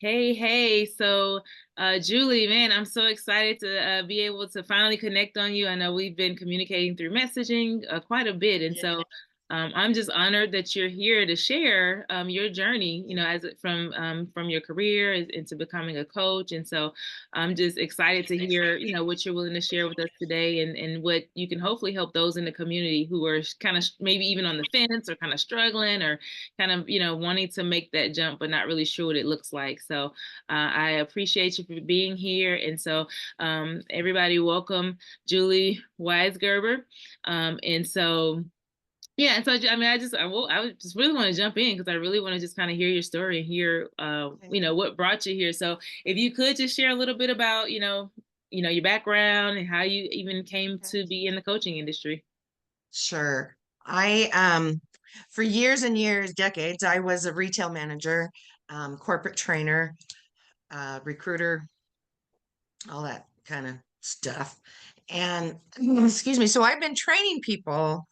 Hey, hey. Julie, man, I'm so excited to be able to finally connect on you. I know we've been communicating through messaging quite a bit. I'm just honored that you're here to share your journey, from your career into becoming a coach. I'm just excited to hear, what you're willing to share with us today and what you can hopefully help those in the community who are kind of maybe even on the fence or kind of struggling or kind of, wanting to make that jump, but not really sure what it looks like. I appreciate you for being here. Everybody, welcome Julie Weisgerber. And so, yeah, and so I mean, I would just really want to jump in because I really want to just kind of hear your story and hear, Okay. what brought you here. So, if you could just share a little bit about, your background and how you even came Okay. to be in the coaching industry. Sure. I for years and years, decades, I was a retail manager, corporate trainer, recruiter, all that kind of stuff. And excuse me, so I've been training people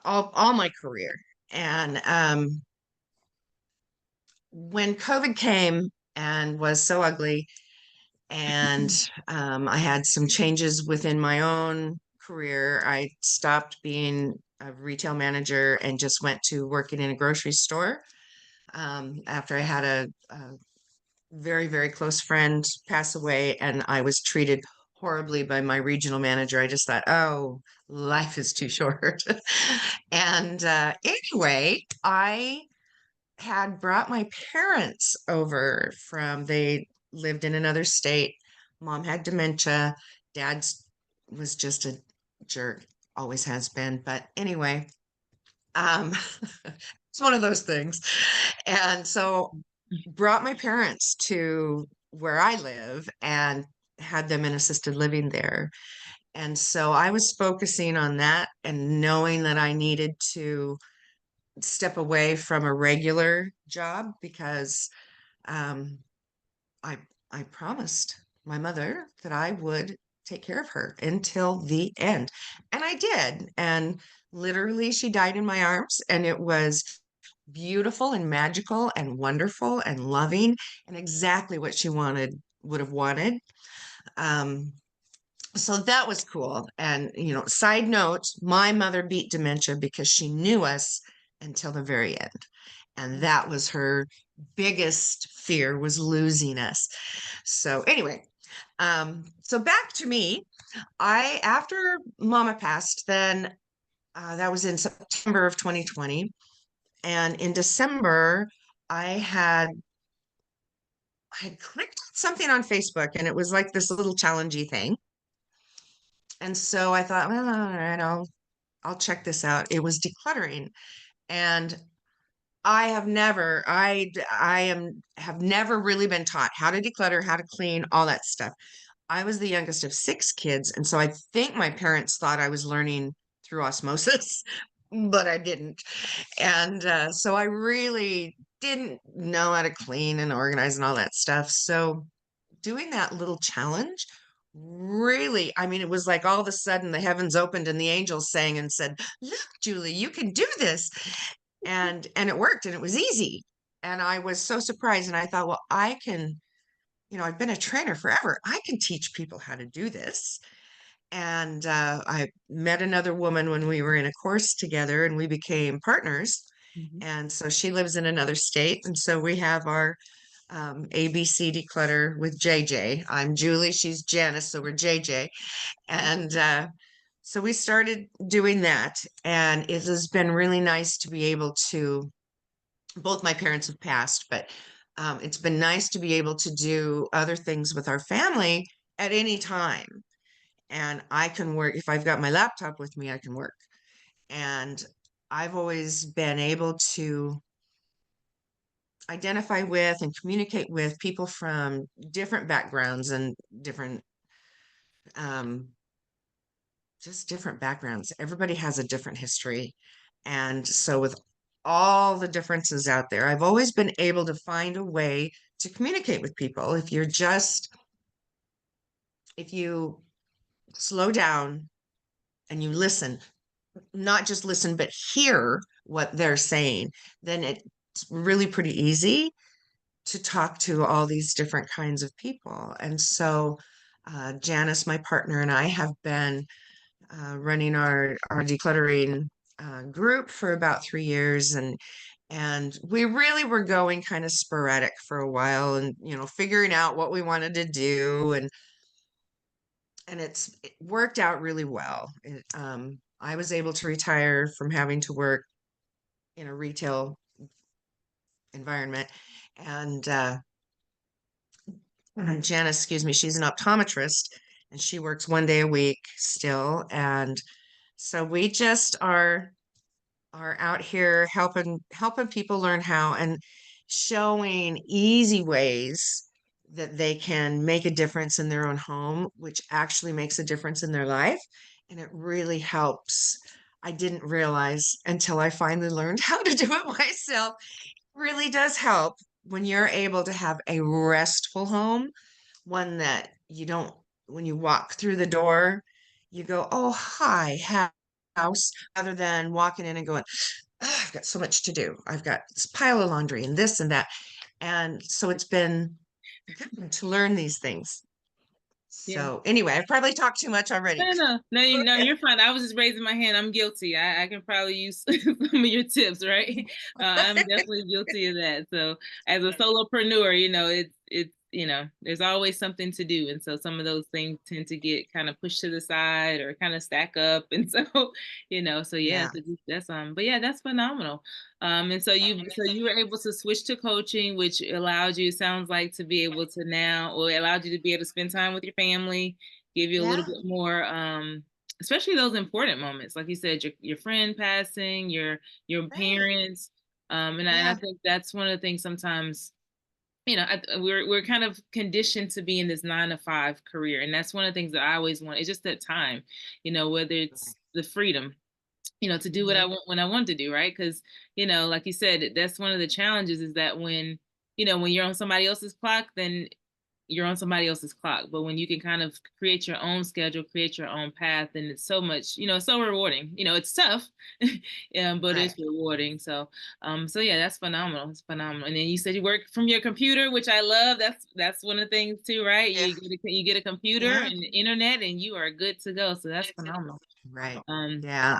all my career. And when COVID came and was so ugly, and I had some changes within my own career. I stopped being a retail manager and just went to working in a grocery store after I had a very, very close friend pass away, and I was treated horribly by my regional manager. I just thought, oh, life is too short. And anyway, I had brought my parents over they lived in another state. Mom had dementia. Dad's was just a jerk, always has been. But anyway, um, it's one of those things. And so brought my parents to where I live and had them in assisted living there. And so I was focusing on that and knowing that I needed to step away from a regular job because um, I I promised my mother that I would take care of her until the end, and I did. And literally, she died in my arms, and it was beautiful and magical and wonderful and loving and exactly what she would have wanted. Um, so that was cool. And, side note, my mother beat dementia because she knew us until the very end. And that was her biggest fear was losing us. So anyway, so back to me. After Mama passed, then that was in September of 2020. And in December, I had I had clicked on something on Facebook and it was like this little challengey thing. And so I thought, well, all right, I'll check this out. It was decluttering. And have never really been taught how to declutter, how to clean, all that stuff. I was the youngest of six kids, and so I think my parents thought I was learning through osmosis, but I didn't. And so I really didn't know how to clean and organize and all that stuff. So doing that little challenge really, I mean, it was like all of a sudden the heavens opened and the angels sang and said, "Look, Julie, you can do this." And it worked and it was easy. And I was so surprised and I thought, well, I've been a trainer forever. I can teach people how to do this. And I met another woman when we were in a course together and we became partners. Mhm. And so she lives in another state. And so we have our ABC declutter with JJ. I'm Julie, she's Janice, so we're JJ. And so we started doing that. And it has been really nice to be able to, both my parents have passed, but it's been nice to be able to do other things with our family at any time. And I can work, if I've got my laptop with me, I can work. And I've always been able to identify with and communicate with people from different backgrounds and um, just different backgrounds. Everybody has a different history. And so, with all the differences out there, I've always been able to find a way to communicate with people. If you slow down and you listen, not just listen, but hear what they're saying, then it's really pretty easy to talk to all these different kinds of people. And so Janice, my partner, and I have been running our decluttering group for about 3 years, and we really were going kind of sporadic for a while, and figuring out what we wanted to do, and it worked out really well. I was able to retire from having to work in a retail environment, and Janice, excuse me, she's an optometrist, and she works 1 day a week still, and so we just are out here helping people learn how, and showing easy ways that they can make a difference in their own home, which actually makes a difference in their life. And it really helps. I didn't realize until I finally learned how to do it myself. It really does help when you're able to have a restful home, one that you don't, when you walk through the door, you go, oh, hi, house, rather than walking in and going, "Ah, I've got so much to do. I've got this pile of laundry and this and that." And so it's been good to learn these things. Yeah. So anyway, I've probably talked too much already. No, you're fine. I was just raising my hand. I'm guilty. I can probably use some of your tips, right? I'm definitely guilty of that. So as a solopreneur, there's always something to do. And so some of those things tend to get kind of pushed to the side or kind of stack up. And so, so yeah, Yeah. so but yeah, that's phenomenal. And so you were able to switch to coaching, which allowed you, it sounds like, to be able to now, or allowed you to be able to spend time with your family, give you a little Yeah. bit more, especially those important moments, like you said, your friend passing, your Right. parents, and I Yeah. think that's one of the things sometimes, we're kind of conditioned to be in this 9 to 5 career, and that's one of the things that I always want. It's just that time, whether it's the freedom, to do what I Hmm. want when I want to do, right? Because like you said, that's one of the challenges, is that when you're on somebody else's clock, then you're on somebody else's clock. But when you can kind of create your own schedule, create your own path, and it's so much, so rewarding. It's tough, but Right. it's rewarding. So yeah, that's phenomenal. It's phenomenal. And then you said you work from your computer, which I love. That's one of the things too, right? Yeah. You get a computer Yeah. and the internet, and you are good to go. So that's phenomenal. Right. Um, Yeah.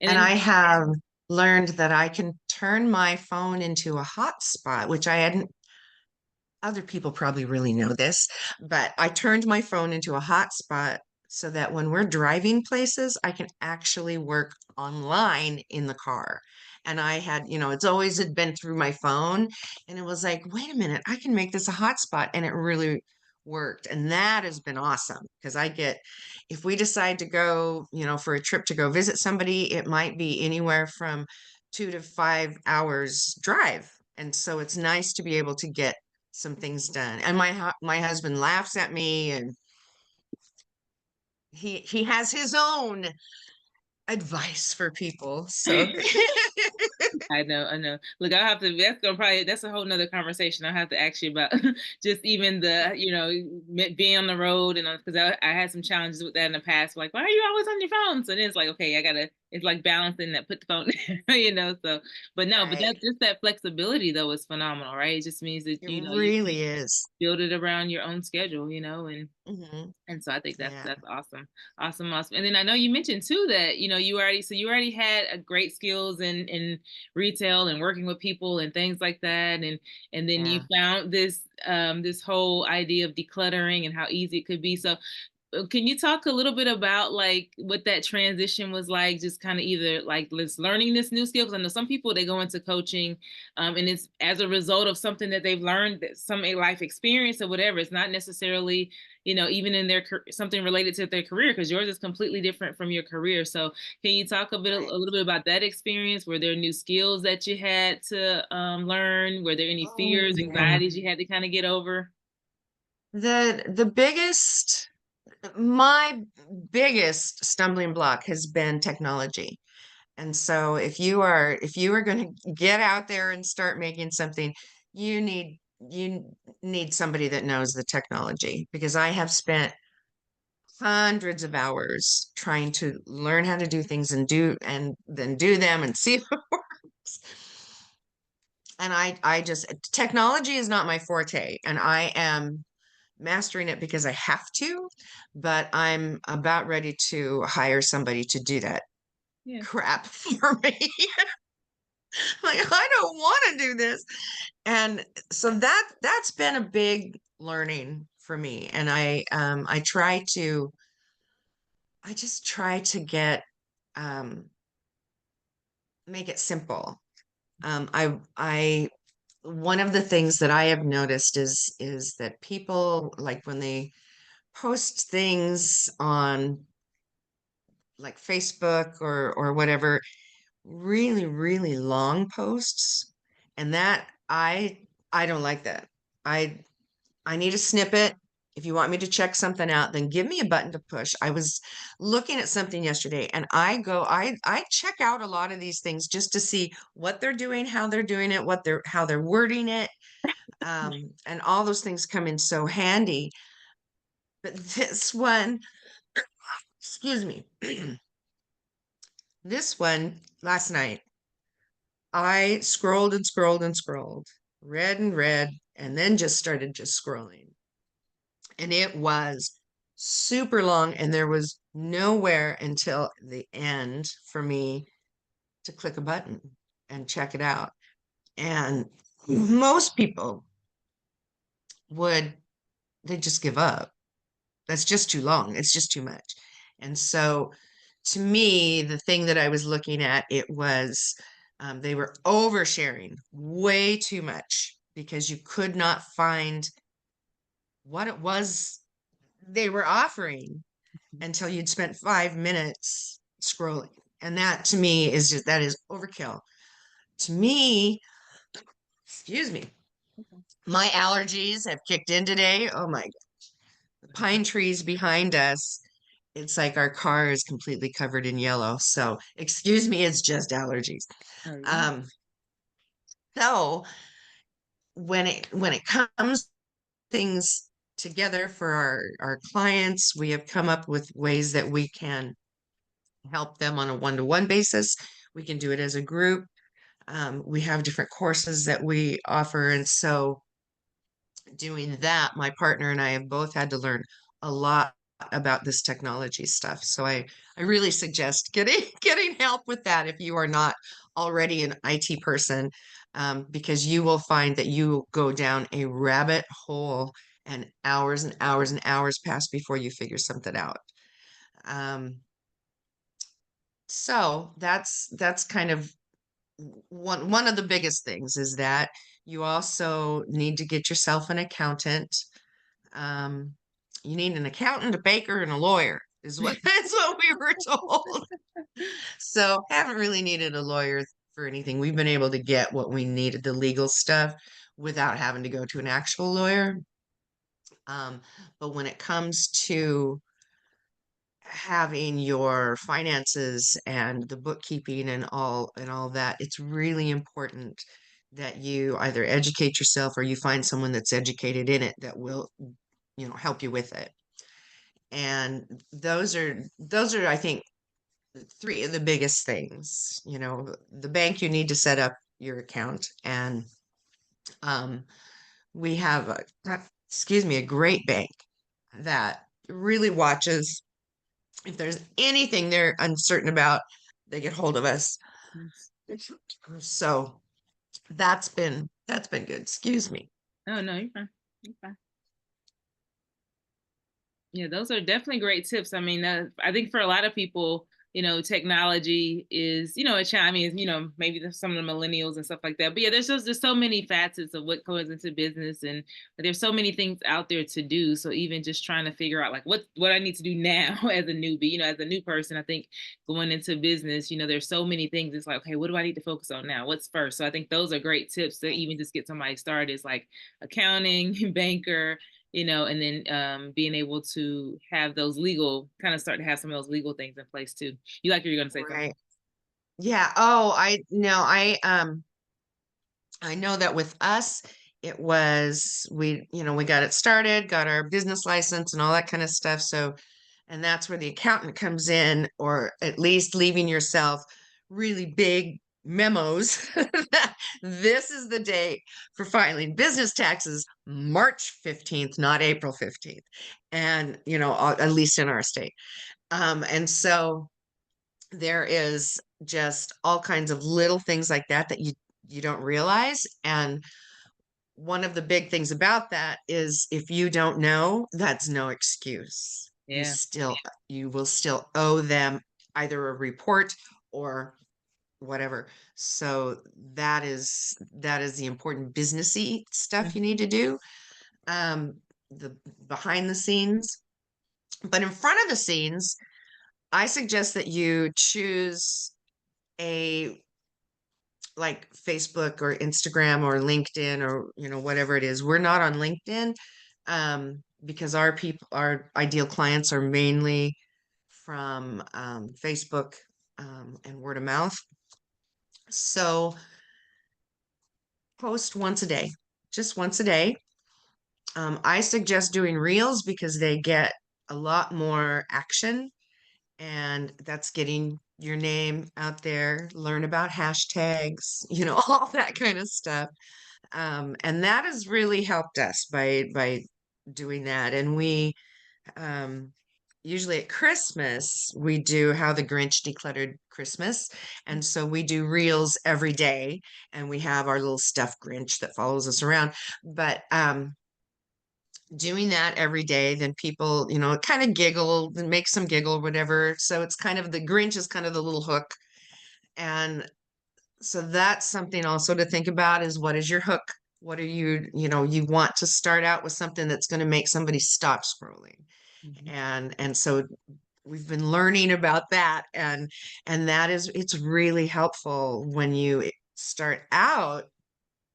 and And I then have learned that I can turn my phone into a hotspot, which I hadn't. Other people probably really know this, but I turned my phone into a hotspot so that when we're driving places, I can actually work online in the car. And I had, it's always had been through my phone. And it was like, wait a minute, I can make this a hotspot. And it really worked. And that has been awesome because if we decide to go, for a trip to go visit somebody, it might be anywhere from 2 to 5 hours drive. And so it's nice to be able to get some things done. And my husband laughs at me, and he has his own advice for people. So I know. Look, I'll have to. That's a whole nother conversation. I'll have to ask you about just even being on the road, and because I had some challenges with that in the past. Like, why are you always on your phone? So then it's like, okay, I gotta. It's like balancing that. Put the phone there. So, but no, but right. that's just that flexibility though is phenomenal, right? It just means that It you really can is. build it around your own schedule, Hmm. and so I think that's Yeah. that's awesome. Awesome, awesome. And then I know you mentioned too that you already had a great skills in retail and working with people and things like that. And then you Yeah. found this whole idea of decluttering and how easy it could be. So can you talk a little bit about like what that transition was like, just kind of either like let's learning this new skill? Because I know some people, they go into coaching, and it's as a result of something that they've learned, that some life experience or whatever. It's not necessarily, even in their something related to their career, because yours is completely different from your career. So can you talk a Right. little bit about that experience? Were there new skills that you had to learn? Were there any Oh, fears, yeah. anxieties you had to kind of get over? The biggest my biggest stumbling block has been technology. And so if you are going to get out there and start making something, you need somebody that knows the technology, because I have spent hundreds of hours trying to learn how to do things and then do them and see if it works. And I just, technology is not my forte, and I am mastering it because I have to, but I'm about ready to hire somebody to do that Yeah. crap for me. Like, I don't want to do this. And so that's been a big learning for me. And I just try to get um make it simple. I one of the things that I have noticed is that people, like, when they post things on like Facebook or whatever, really, really long posts, and that I don't like that. I I need a snippet. If you want me to check something out, then give me a button to push. I was looking at something yesterday, and I check out a lot of these things just to see what they're doing, how they're doing it, how they're wording it. And all those things come in so handy. But this one, excuse me, this one last night, I scrolled and scrolled and scrolled, read and read, and then just started just scrolling. And it was super long, and there was nowhere until the end for me to click a button and check it out. And most people would, they just give up. That's just too long. It's just too much. And so, to me, the thing that I was looking at, it was they were oversharing way too much because you could not find what it was they were offering until you'd spent 5 minutes scrolling. And that, to me, is just, that is overkill. To me, excuse me, my allergies have kicked in today. Oh my God. The pine trees behind us, it's like our car is completely covered in yellow. So, excuse me, it's just allergies. Oh yeah. Um, so when it comes things together for our clients, we have come up with ways that we can help them on a one-to-one basis. We can do it as a group. We have different courses that we offer. And so, doing that, my partner and I have both had to learn a lot about this technology stuff. So I really suggest getting getting help with that if you are not already an IT person, because you will find that you go down a rabbit hole, and hours and hours and hours pass before you figure something out. Um, so that's kind of one of the biggest things, is that you also need to get yourself an accountant. Um, you need an accountant, a baker, and a lawyer, is what is what we were told. So, haven't really needed a lawyer for anything. We've been able to get what we needed, the legal stuff, without having to go to an actual lawyer. Um, but when it comes to having your finances and the bookkeeping and all that, it's really important that you either educate yourself or you find someone that's educated in it that will, help you with it. And those are, I think, three of the biggest things. The bank, you need to set up your account, and um, we have excuse me, a great bank that really watches. If there's anything they're uncertain about, they get hold of us. Nice. So that's been good. Excuse me. Oh no, you're fine. You're fine. Yeah, those are definitely great tips. I mean, I think for a lot of people, technology is, a challenge. I mean, maybe there's some of the millennials and stuff like that. But yeah, there's so many facets of what goes into business, and there's so many things out there to do. So even just trying to figure out like what I need to do now as a newbie, as a new person, I think going into business, there's so many things. It's like, okay, what do I need to focus on now? What's first? So I think those are great tips to even just get somebody started. Is like accounting, banker, and then being able to have those legal, kind of start to have some of those legal things in place too. You like you're going to say something? Right. Yeah. Oh, I no, I know that with us, it was, we got it started, got our business license and all that kind of stuff. So, and that's where the accountant comes in, or at least leaving yourself really big memos. This is the date for filing business taxes, March 15th, not April 15th. And, at least in our state. And so there is just all kinds of little things like that that you don't realize. And one of the big things about that is if you don't know, that's no excuse. Yeah. You will still owe them either a report or whatever. So that is the important businessy stuff you Mhm. need to do. The behind the scenes. But in front of the scenes, I suggest that you choose a like Facebook or Instagram or LinkedIn or whatever it is. We're not on LinkedIn because our ideal clients are mainly from Facebook and word of mouth. So post once a day, just once a day. I suggest doing reels because they get a lot more action, and that's getting your name out there, learn about hashtags, all that kind of stuff. And that has really helped us by doing that. And we um, usually at Christmas we do How the Grinch Decluttered Christmas, and so we do reels every day, and we have our little stuffed Grinch that follows us around. But doing that every day, then people, kind of giggle and make some giggle, whatever. So it's kind of the Grinch is kind of the little hook. And so that's something also to think about is what is your hook? What are you want to start out with something that's going to make somebody stop scrolling. Mhm. And so we've been learning about that, and it's really helpful when you start out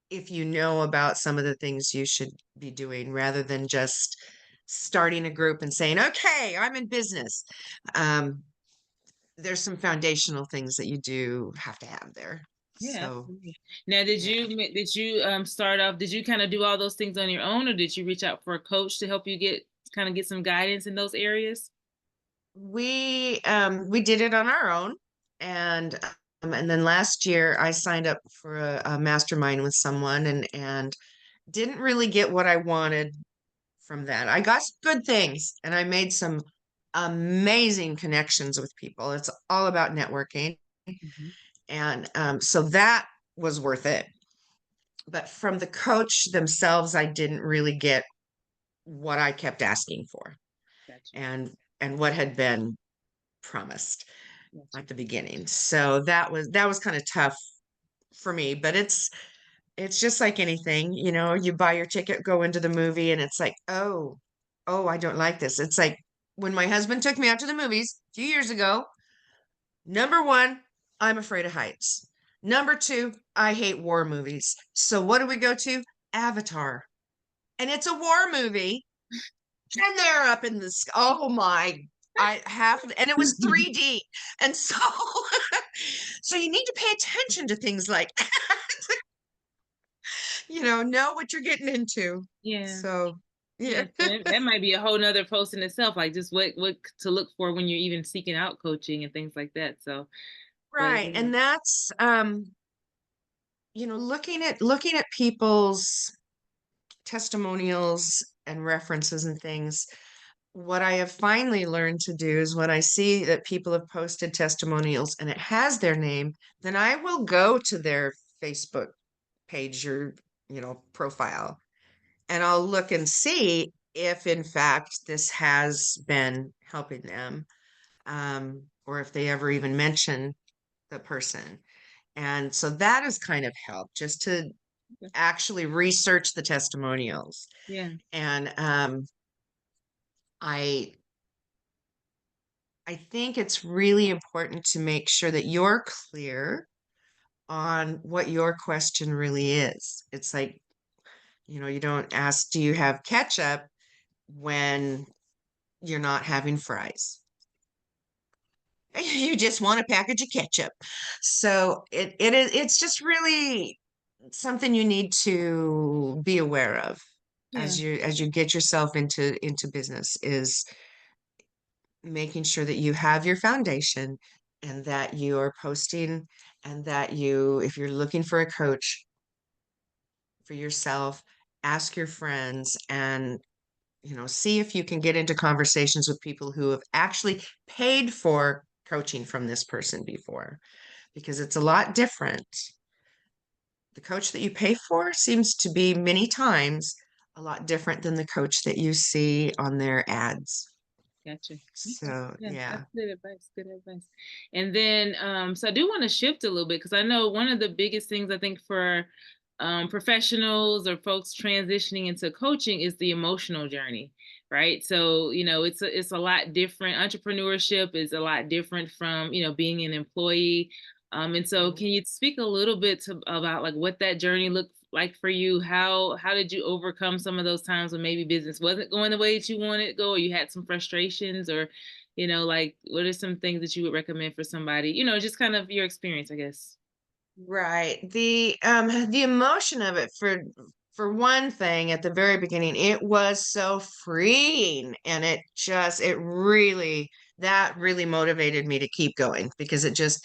if you know about some of the things you should be doing rather than just starting a group and saying, okay, I'm in business. Um, there's some foundational things that you do have to have there. Yeah, So, absolutely. Now, yeah, did you start off? Did you kind of do all those things on your own, or did you reach out for a coach to help you get some guidance in those areas? we did it on our own, and then last year I signed up for a mastermind with someone, and didn't really get what I wanted from that. I got some good things, and I made some amazing connections with people. It's all about networking. Mhm. And so that was worth it. But from the coach themselves, I didn't really get what I kept asking for Gotcha. and what had been promised Gotcha. at the beginning. So that was kind of tough for me, but it's just like anything, you buy your ticket, go into the movie, and it's like, oh, I don't like this. It's like when my husband took me out to the movies a few years ago. Number one, I'm afraid of heights. Number two, I hate war movies. So what do we go to? Avatar. And it's a war movie. And they're up in the sky. Oh my. And it was 3D. And so, so you need to pay attention to things like, know what you're getting into. Yeah. So, yeah. Yeah, so that might be a whole nother post in itself, like just what to look for when you're even seeking out coaching and things like that. So, but Right. yeah, And that's, looking at people's testimonials and references and things. What I have finally learned to do is when I see that people have posted testimonials and it has their name, then I will go to their Facebook page or, profile, and I'll look and see if in fact this has been helping them, or if they ever even mention the person. And so that has kind of helped just to okay. actually research the testimonials. Yeah, And I I think it's really important to make sure that you're clear on what your question really is. It's like, you don't ask, do you have ketchup when you're not having fries? You just want a package of ketchup. So it's just really something you need to be aware of yeah, as you get yourself into business is making sure that you have your foundation and that you are posting and that you, if you're looking for a coach for yourself, ask your friends and see if you can get into conversations with people who have actually paid for coaching from this person before, because it's a lot different. The coach that you pay for seems to be many times a lot different than the coach that you see on their ads. Gotcha. Okay. So, Yeah, that's yeah. good advice. Good advice. And then, so I do want to shift a little bit because I know one of the biggest things I think for professionals or folks transitioning into coaching is the emotional journey, right? So, it's a lot different. Entrepreneurship is a lot different from, being an employee. And so Mhm. can you speak a little bit about like what that journey looked like for you? How did you overcome some of those times when maybe business wasn't going the way that you wanted to go, or you had some frustrations, or like what are some things that you would recommend for somebody? Just kind of your experience, I guess. Right. The emotion of it, for one thing, at the very beginning, it was so freeing, and that really motivated me to keep going, because it just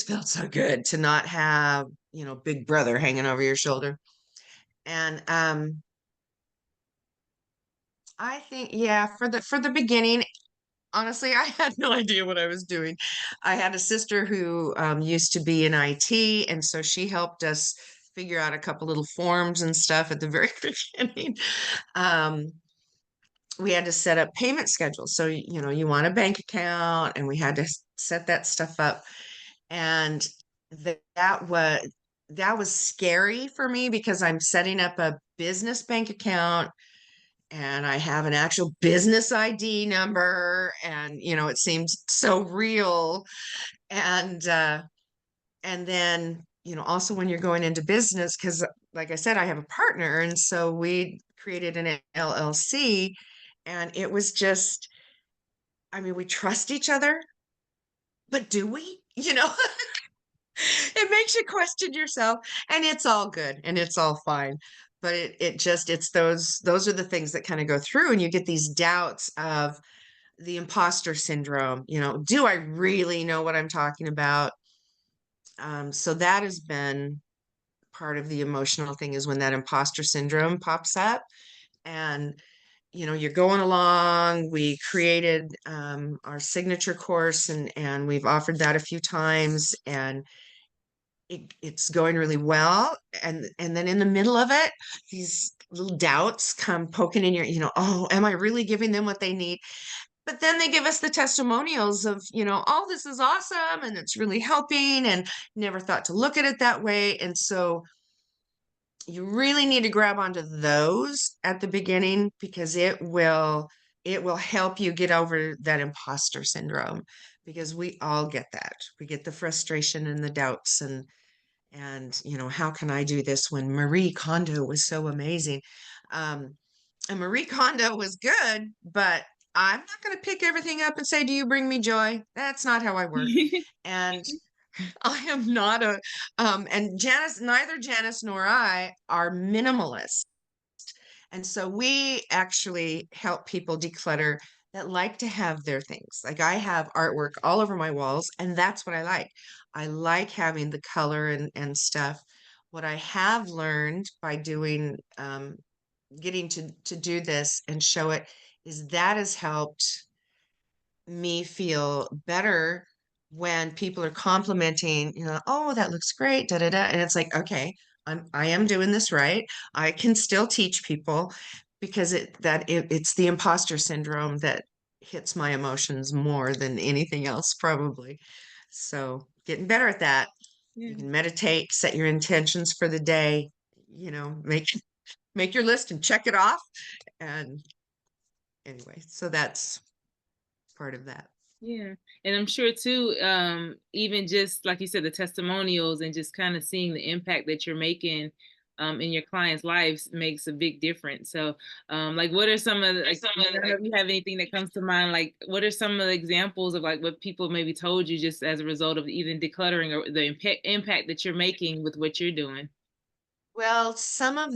felt so good to not have, big brother hanging over your shoulder. And I think, yeah, for the beginning, honestly, I had no idea what I was doing. I had a sister who used to be in IT, and so she helped us figure out a couple little forms and stuff at the very beginning. Um, we had to set up payment schedules. So, you want a bank account, and we had to set that stuff up. And that was scary for me, because I'm setting up a business bank account, and I have an actual business ID number, and it seemed so real. And then, also when you're going into business, because like I said, I have a partner, and so we created an LLC, and it was just, I mean, we trust each other, but do we? It makes you question yourself, and it's all good and it's all fine. But it's those are the things that kind of go through, and you get these doubts of the imposter syndrome. Do I really know what I'm talking about? So that has been part of the emotional thing, is when that imposter syndrome pops up. And you're going along. We created our signature course, and we've offered that a few times, and it's going really well. And then in the middle of it, these little doubts come poking in oh, am I really giving them what they need? But then they give us the testimonials of, all this is awesome and it's really helping, and never thought to look at it that way. And so you really need to grab onto those at the beginning, because it will help you get over that imposter syndrome, because we all get that. We get the frustration and the doubts, and how can I do this when Marie Kondo was so amazing? Um, and Marie Kondo was good, but I'm not going to pick everything up and say, "Do you bring me joy?" That's not how I work. And I am not and neither Janice nor I are minimalists. And so we actually help people declutter that like to have their things. Like, I have artwork all over my walls, and that's what I like. I like having the color and stuff. What I have learned by getting to do this and show it, is that has helped me feel better when people are complimenting, "Oh, that looks great, da da da." And it's like, okay, I am doing this right. I can still teach people, because it's the imposter syndrome that hits my emotions more than anything else, probably. So getting better at that. You Yeah. can meditate, set your intentions for the day, make your list and check it off. And anyway, so that's part of that. Yeah. And I'm sure too, even just like you said, the testimonials and just kind of seeing the impact that you're making in your clients' lives makes a big difference. So like what are some of the, like, I don't know if you have anything that comes to mind, like what are some of the examples of like what people maybe told you just as a result of even decluttering, or the impact that you're making with what you're doing? Well, some of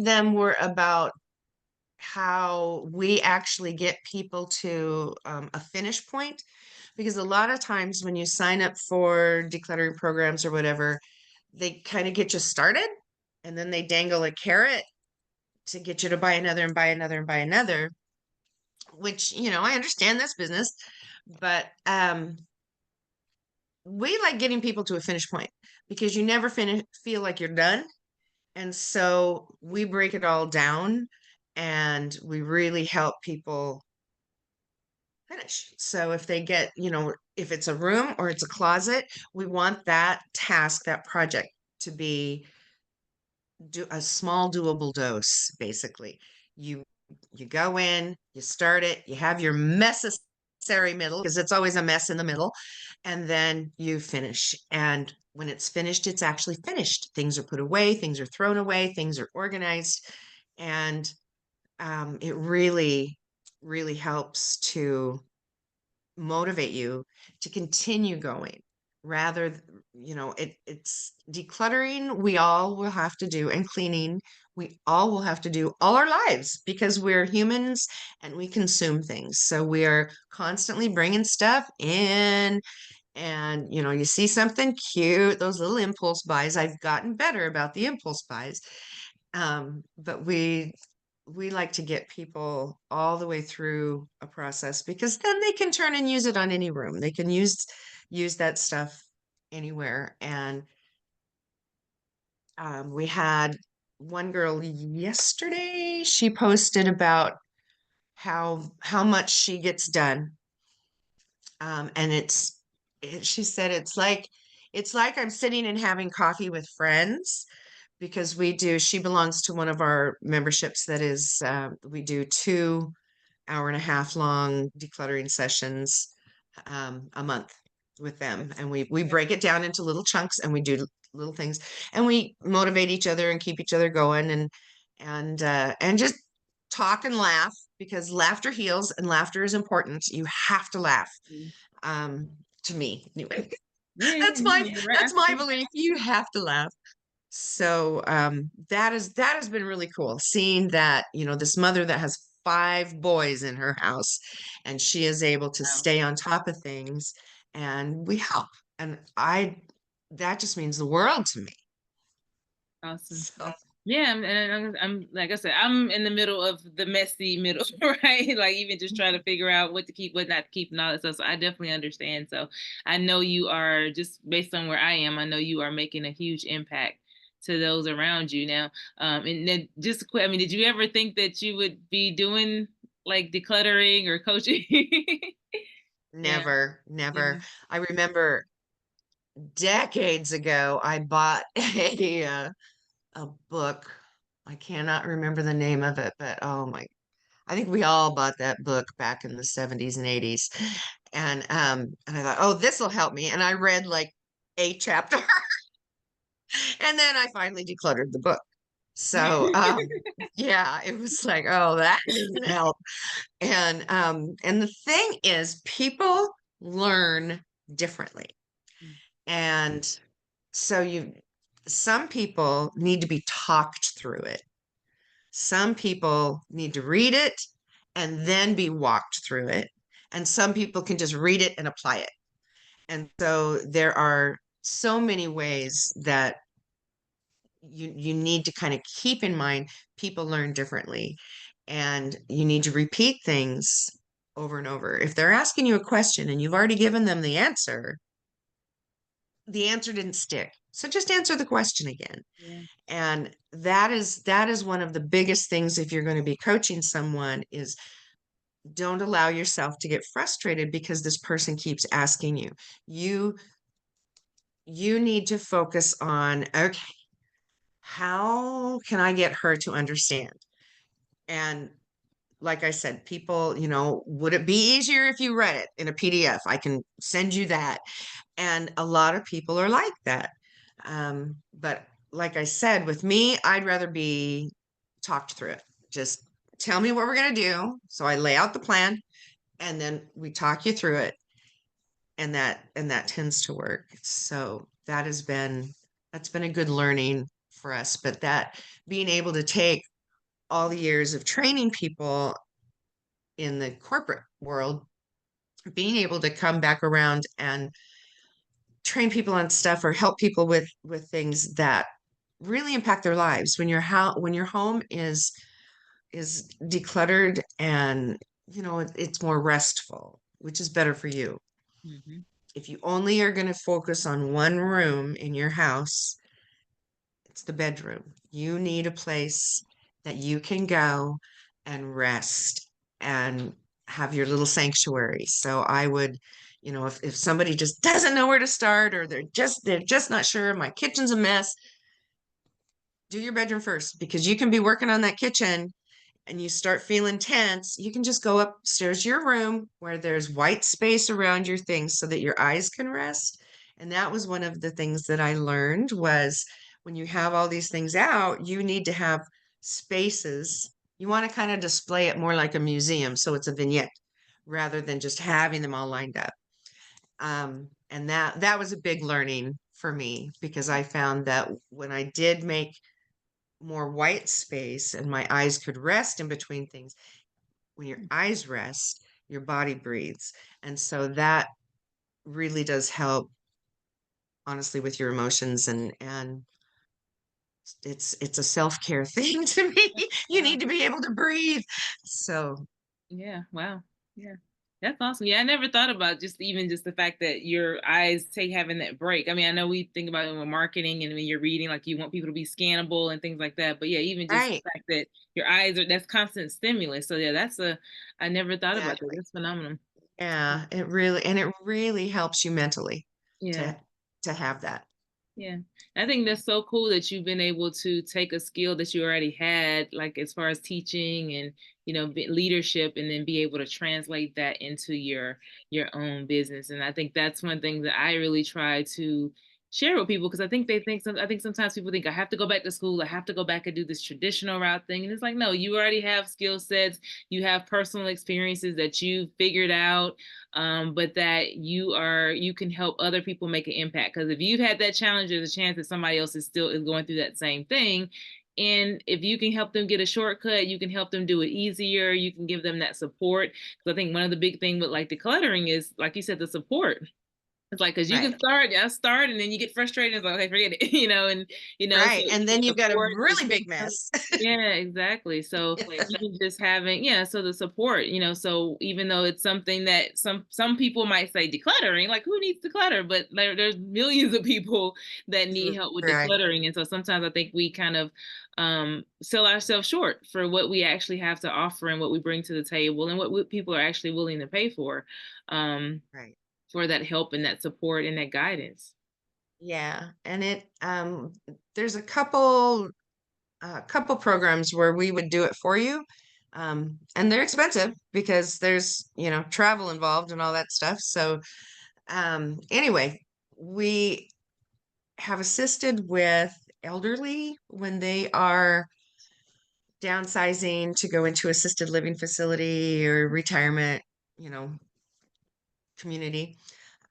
them were about how we actually get people to a finish point. Because a lot of times when you sign up for decluttering programs or whatever, they kind of get you started and then they dangle a carrot to get you to buy another and buy another and buy another, which, I understand this business, but we like getting people to a finish point because you never feel like you're done. And so we break it all down and we really help people finish. So if they get, if it's a room or it's a closet, we want that task, that project to be do a small doable dose, basically. You you go in, you start it, you have your necessary middle because it's always a mess in the middle, and then you finish. And when it's finished, it's actually finished. Things are put away, things are thrown away, things are organized, and it really, really helps to motivate you to continue going rather it's decluttering we all will have to do, and cleaning we all will have to do all our lives because we're humans and we consume things, so we are constantly bringing stuff in. And you see something cute, those little impulse buys. I've gotten better about the impulse buys, but we like to get people all the way through a process because then they can turn and use it on any room. They can use that stuff anywhere. And we had one girl yesterday. She posted about how much she gets done, and she said it's like I'm sitting and having coffee with friends because she belongs to one of our memberships that is, we do 2 hour and a half long decluttering sessions a month with them. And we break it down into little chunks and we do little things and we motivate each other and keep each other going and just talk and laugh because laughter heals and laughter is important. You have to laugh. Mm. Um, to me, anyway. Yeah, yeah, That's no, my you're right. that's my belief. You have to laugh. So that has been really cool seeing that, this mother that has 5 boys in her house and she is able to Wow, stay on top of things and we help. And I that just means the world to me. awesome. So Yeah, I'm like I said, I'm in the middle of the messy middle, right? Like even just trying to figure out what to keep, what not to keep, and all that stuff. So I definitely understand. So I know you are just based on where I am. I know you are making a huge impact to those around you now. And then just quick, I mean, did you ever think that you would be doing like decluttering or coaching? Yeah, never, never. yeah. I remember decades ago I bought a book. I cannot remember the name of it, but oh my, I think we all bought that book back in the 70s and 80s. And I thought, oh, this will help me. And I read like a chapter and then I finally decluttered the book. So yeah, it was like, oh, that didn't help. And the thing is people learn differently. And so some people need to be talked through it. Some people need to read it and then be walked through it. And some people can just read it and apply it. And so there are so many ways that you need to kind of keep in mind people learn differently and you need to repeat things over and over. If they're asking you a question and you've already given them the answer didn't stick. So just answer the question again. Yeah. And that is one of the biggest things if you're going to be coaching someone is don't allow yourself to get frustrated because this person keeps asking you. You you need to focus on, okay, how can I get her to understand? And like I said, people, would it be easier if you read it in a PDF? I can send you that. And a lot of people are like that. But like I said, with me, I'd rather be talked through it. Just tell me what we're going to do. So I lay out the plan and then we talk you through it. And that tends to work. So that's been a good learning for us. But that being able to take all the years of training people in the corporate world, being able to come back around and train people on stuff or help people with things that really impact their lives when your home is decluttered and it's more restful, which is better for you. Hmm. If you only are going to focus on one room in your house, it's the bedroom. You need a place that you can go and rest and have your little sanctuary. So I would, if somebody just doesn't know where to start or they're just not sure, my kitchen's a mess, do your bedroom first because you can be working on that kitchen and you start feeling tense, you can just go upstairs to your room where there's white space around your things so that your eyes can rest. And that was one of the things that I learned was when you have all these things out, you need to have spaces. You want to kind of display it more like a museum, so it's a vignette rather than just having them all lined up. And that was a big learning for me because I found that when I did make more white space and my eyes could rest in between things, when your eyes rest, your body breathes. And so that really does help, honestly, with your emotions and it's a self-care thing to me. You Wow. need to be able to breathe. So Yeah. Wow. Yeah. That's awesome. Yeah, I never thought about just even just the fact that your eyes take having that break. I mean, I know we think about it when marketing and when you're reading, like you want people to be scannable and things like that. But yeah, even just right, the fact that your eyes are that's constant stimulus. So yeah, I never thought about that. exactly. That's phenomenal. Yeah, it really helps you mentally Yeah. to to have that. Yeah. I think that's so cool that you've been able to take a skill that you already had, like as far as teaching and, leadership, and then be able to translate that into your own business. And I think that's one thing that I really try to share with people because I think sometimes people think I have to go back to school, I have to go back and do this traditional route thing. And it's like, no, you already have skill sets, you have personal experiences that you figured out, but that you can help other people make an impact. Because if you've had that challenge, there's a chance that somebody else is going through that same thing. And if you can help them get a shortcut, you can help them do it easier. You can give them that support. Because I think one of the big things with like decluttering is, like you said, the support. It's like, because you can Right. start, and then you get frustrated. It's like, okay, forget it, so Right. And the then you've got a support is, really big mess. yeah, exactly. So even just having, yeah, so the support, so even though it's something that some people might say decluttering, like who needs declutter? But there's millions of people that need help with Right. decluttering. And so sometimes I think we kind of sell ourselves short for what we actually have to offer and what we bring to the table and what people are actually willing to pay um, Right. for that help and that support and that guidance. Yeah. And there's a couple programs where we would do it for you. And they're expensive because there's, travel involved and all that stuff. So, anyway, we have assisted with elderly when they are downsizing to go into assisted living facility or retirement, you know, community.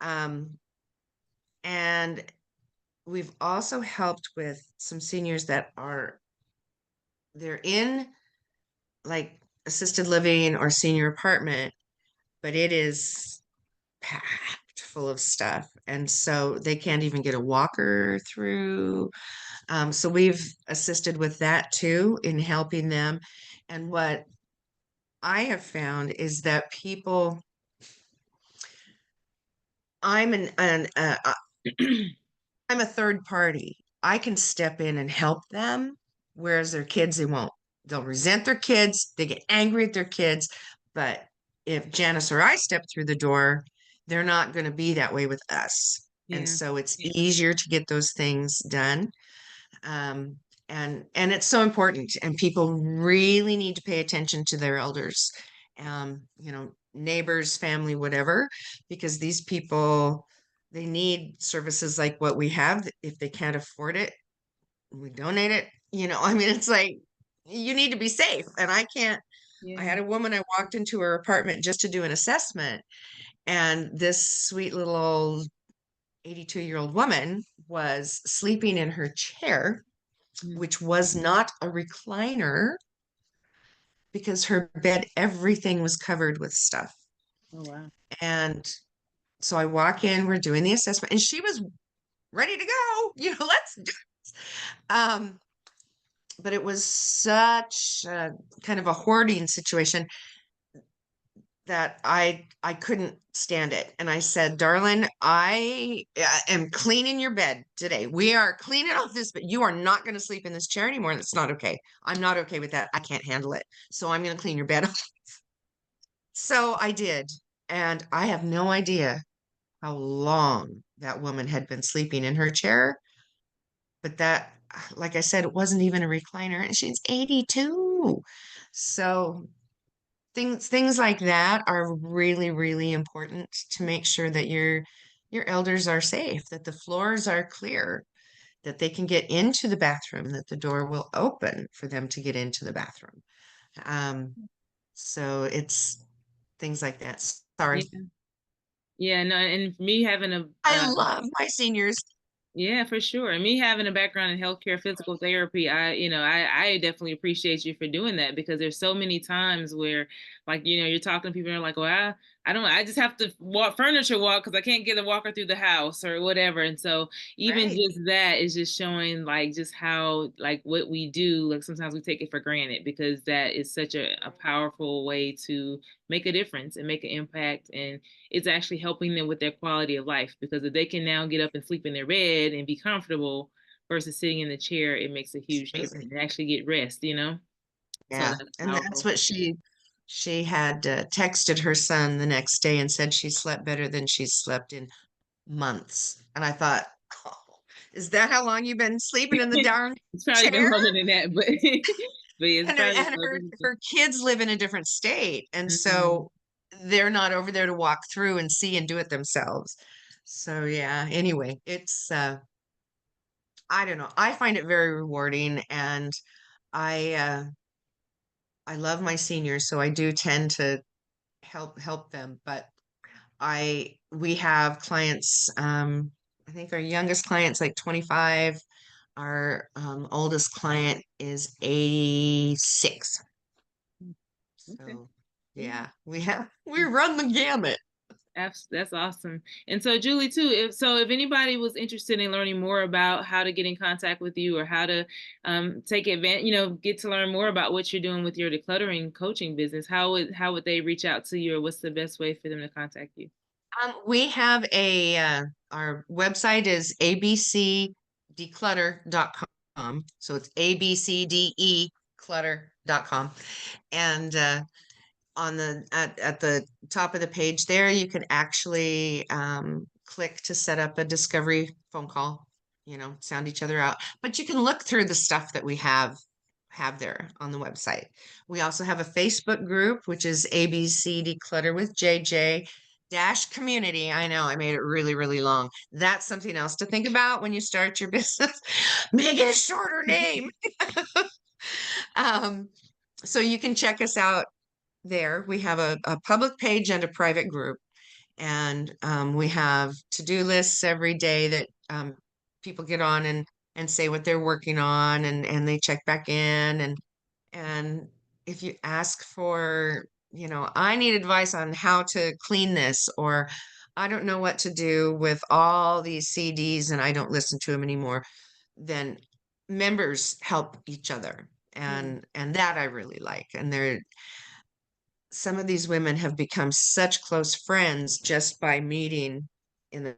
Um, and we've also helped with some seniors they're in like assisted living or senior apartment, but it is packed full of stuff. And so they can't even get a walker through. So we've assisted with that too in helping them. And what I have found is that I'm I'm a third party. I can step in and help them, whereas their kids, they won't. They'll resent their kids, they get angry at their kids. But if Janice or I step through the door, they're not going to be that way with us. And Yeah. so it's easier to get those things done. Um, and it's so important, and people really need to pay attention to their elders, neighbors, family, whatever, because these people they need services like what we have. If they can't afford it, we donate it. I mean, it's like you need to be safe, and I can't. I Yeah. had a woman, I walked into her apartment just to do an assessment, and this sweet little old 82-year-old woman was sleeping in her chair, Mm. which was not a recliner. because her bed, everything was covered with stuff. Oh wow. And so I walk in, we're doing the assessment, and she was ready to go, let's do it. Um, but it was such a kind of a hoarding situation that I couldn't stand it. And I said, "Darling, I am cleaning your bed today. We are cleaning off this, but you are not going to sleep in this chair anymore. That's not okay. I'm not okay with that. I can't handle it. So I'm going to clean your bed off." So I did. And I have no idea how long that woman had been sleeping in her chair. But that, like I said, it wasn't even a recliner, and she's 82. So things like that are really, really important to make sure that your elders are safe, that the floors are clear, that they can get into the bathroom, that the door will open for them to get into the bathroom. Um, so it's things like that. Sorry. Yeah. Yeah, no, and me having a I love my seniors. yeah, for sure. And me having a background in healthcare, physical therapy, I definitely appreciate you for doing that, because there's so many times where, like, you're talking to people and they're like, well, I just have to walk furniture walk because I can't get a walker through the house or whatever. And so even Right. just that is just showing like just how like what we do, like sometimes we take it for granted, because that is such a powerful way to make a difference and make an impact. And it's actually helping them with their quality of life, because if they can now get up and sleep in their bed and be comfortable versus sitting in the chair, it makes a huge difference Absolutely. and actually get rest. So Yeah. that's And that's powerful. what she had texted her son the next day and said she slept better than she's slept in months. And I thought, oh, is that how long you've been sleeping in the darn It's probably been chair? longer than that, but but yeah, it's And her, probably and longer her, than her kids live in a different state. And that. so they're not over there to walk through and see and do it themselves. So yeah, anyway, it's I don't know. I find it very rewarding, and I love my seniors, so I do tend to help them. But I we have clients, I think our youngest client's like 25. Our oldest client is 86. Okay. So Yeah. yeah, we run the gamut. That's awesome. And so Julie too, if anybody was interested in learning more about how to get in contact with you, or how to take advantage, get to learn more about what you're doing with your decluttering coaching business, how would they reach out to you, or what's the best way for them to contact you? We have our website is abcdeclutter.com. So it's abcde clutter.com. And at the top of the page there, you can actually click to set up a discovery phone call, sound each other out. But you can look through the stuff that we have there on the website. We also have a Facebook group, which is ABC Declutter with JJ dash community. I know I made it really, really long. That's something else to think about when you start your business. Make it a shorter name. Um, so you can check us out there. We have a public page and a private group, and we have to-do lists every day that people get on and say what they're working on, and they check back in, and if you ask for, I need advice on how to clean this, or I don't know what to do with all these CDs and I don't listen to them anymore, then members help each other. Yeah. And that I really like. And some of these women have become such close friends just by meeting in the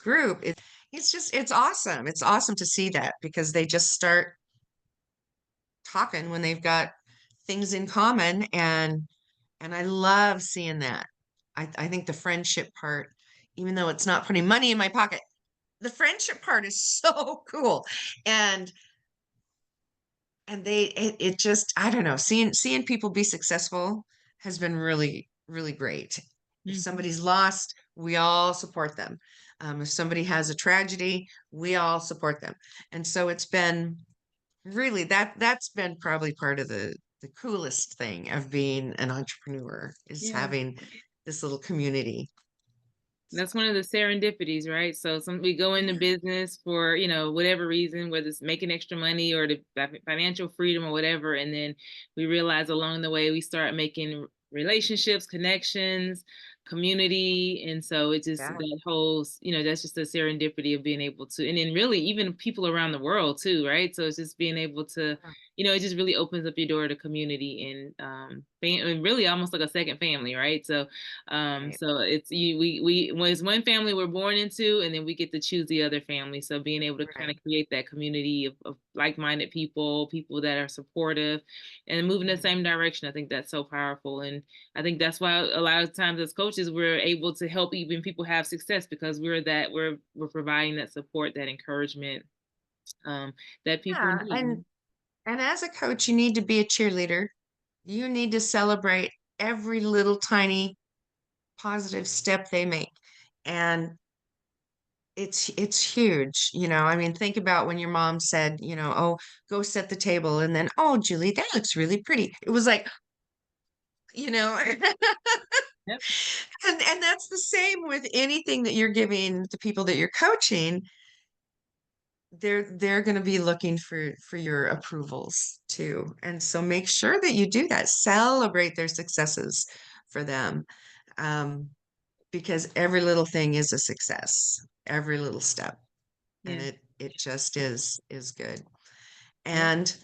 group. It's awesome. It's awesome to see that, because they just start talking when they've got things in common, and I love seeing that. I think the friendship part, even though it's not putting money in my pocket, the friendship part is so cool. And it just, I don't know, seeing people be successful has been really, really great. If Mhm. somebody's lost, we all support them. If somebody has a tragedy, we all support them. And so it's been really, that's been probably part of the coolest thing of being an entrepreneur, is Yeah. having this little community. That's one of the serendipities, right? So some we go into Yeah, business for, whatever reason, whether it's making extra money or the financial freedom or whatever, and then we realize along the way we start making relationships, connections, community, and so it just yeah, that whole, that's just the serendipity of being able to, and then really even people around the world too, right? So it's just being able to, yeah, it just really opens up your door to community and and really almost like a second family, right? right, So it's you we when it's one family we're born into, and then we get to choose the other family. So being able to kind right. of create that community of like-minded people, people that are supportive and moving in the Mhm. same direction, I think that's so powerful. And I think that's why a lot of times as coaches we're able to help even people have success because we're providing that support, that encouragement, that people Yeah, need. and as a coach, you need to be a cheerleader. You need to celebrate every little tiny positive step they make. And it's huge, I mean, think about when your mom said, "Oh, go set the table," and then, "Oh, Julie, that looks really pretty." It was like, you know, Yep. and that's the same with anything that you're giving the people that you're coaching. They're going to be looking for your approvals too. And so make sure that you do that. Celebrate their successes for them. Um, because every little thing is a success, every little step. And Yeah. it just is good. Yep. And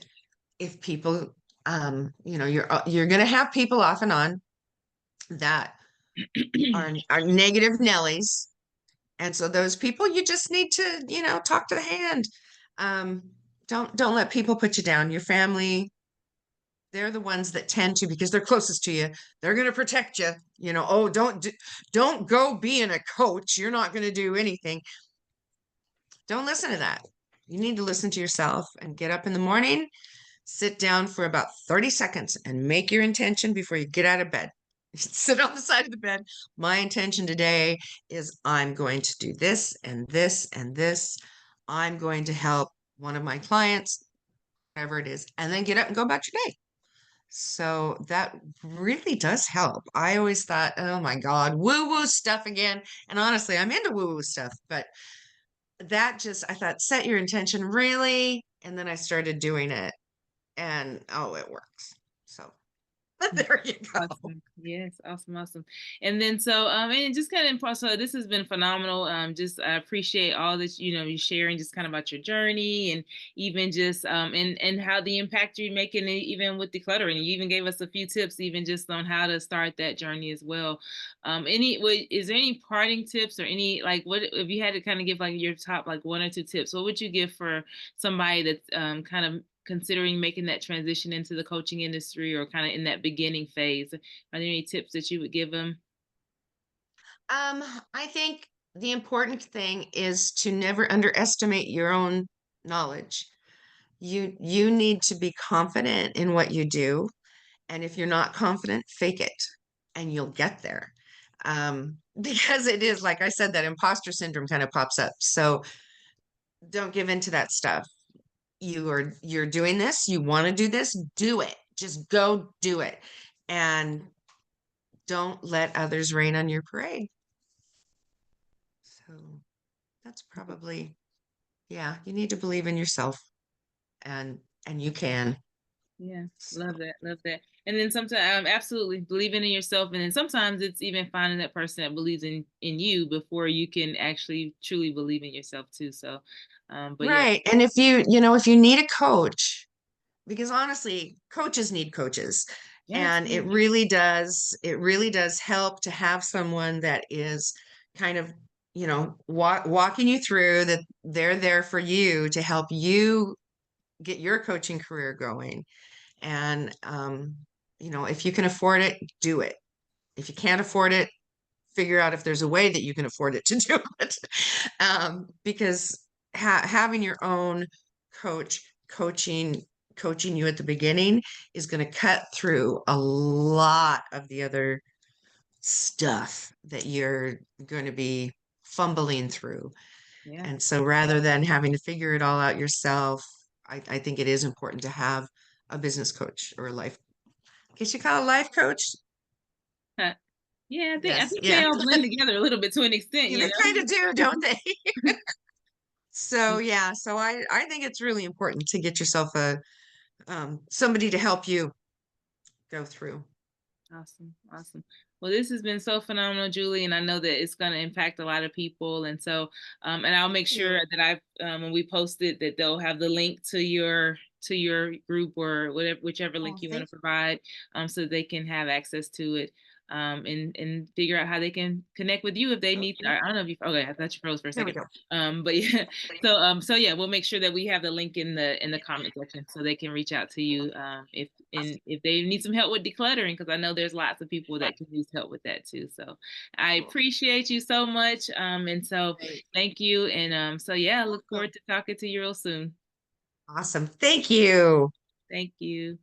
if people you're going to have people off and on that are negative Nellies. And so those people, you just need to, talk to the hand. Um, don't let people put you down. Your family, they're the ones that tend to because they're closest to you. They're going to protect you. Oh, don't go being a coach. You're not going to do anything. Don't listen to that. You need to listen to yourself and get up in the morning, sit down for about 30 seconds and make your intention before you get out of bed. Sit on the side of the bed. My intention today is I'm going to do this and this and this. I'm going to help one of my clients, whatever it is, and then get up and go about your day. So that really does help. I always thought, oh my God, woo woo stuff again. And honestly, I'm into woo woo stuff, but that just, I thought, set your intention really. And then I started doing it and oh, it works. So there you go. Awesome. Yes, awesome, awesome. And then so and just kind of so this has been phenomenal. Just I appreciate all that you sharing just kind of about your journey and even just and how the impact you're making even with decluttering. You even gave us a few tips even just on how to start that journey as well. Is there any parting tips or any like what if you had to kind of give like your top like one or two tips, what would you give for somebody that's kind of considering making that transition into the coaching industry or kind of in that beginning phase? Are there any tips that you would give them? Um, I think the important thing is to never underestimate your own knowledge. You need to be confident in what you do, and if you're not confident, fake it, and you'll get there. Because it is like I said, that imposter syndrome kind of pops up. So don't give in to that stuff. You're doing this, you want to do this, do it. Just go do it. And don't let others rain on your parade. So that's probably, yeah, you need to believe in yourself and you can. Yeah, love So that, love that. And then sometimes, absolutely believing in yourself, and then sometimes it's even finding that person that believes in you before you can actually truly believe in yourself too. So, but yeah, right. And if you need a coach, because honestly, coaches need coaches. yeah, And absolutely. it really does help to have someone that is kind of, walking you through that they're there for you to help you get your coaching career going. And if you can afford it, do it. If you can't afford it, figure out if there's a way that you can afford it to do it. Because having your own coach coaching you at the beginning is going to cut through a lot of the other stuff that you're going to be fumbling through. Yeah. And so rather than having to figure it all out yourself, I think it is important to have a business coach or a life, I guess you call it a life coach. Yeah, I Yes, think they yeah. all blend together a little bit to an extent, Yeah, you they know? kind of do, don't they? So yeah, so I think it's really important to get yourself a somebody to help you go through. Awesome. Awesome. Well, this has been so phenomenal, Julie, and I know that it's going to impact a lot of people. And so, and I'll Thank make sure you. that when we post it, that they'll have the link to your group or whatever, whichever Oh, link you want to thank provide, so they can have access to it, and figure out how they can connect with you if they you. need. Okay, I don't know if you. Okay, I thought you froze for a there we second. go. But yeah, so yeah, we'll make sure that we have the link in the comment section so they can reach out to you if they need some help with decluttering, because I know there's lots of people that can use help with that too. So I Awesome. appreciate you so much, and so Great. thank you, and so yeah, I look Welcome. forward to talking to you real soon. Awesome. Thank you. Thank you.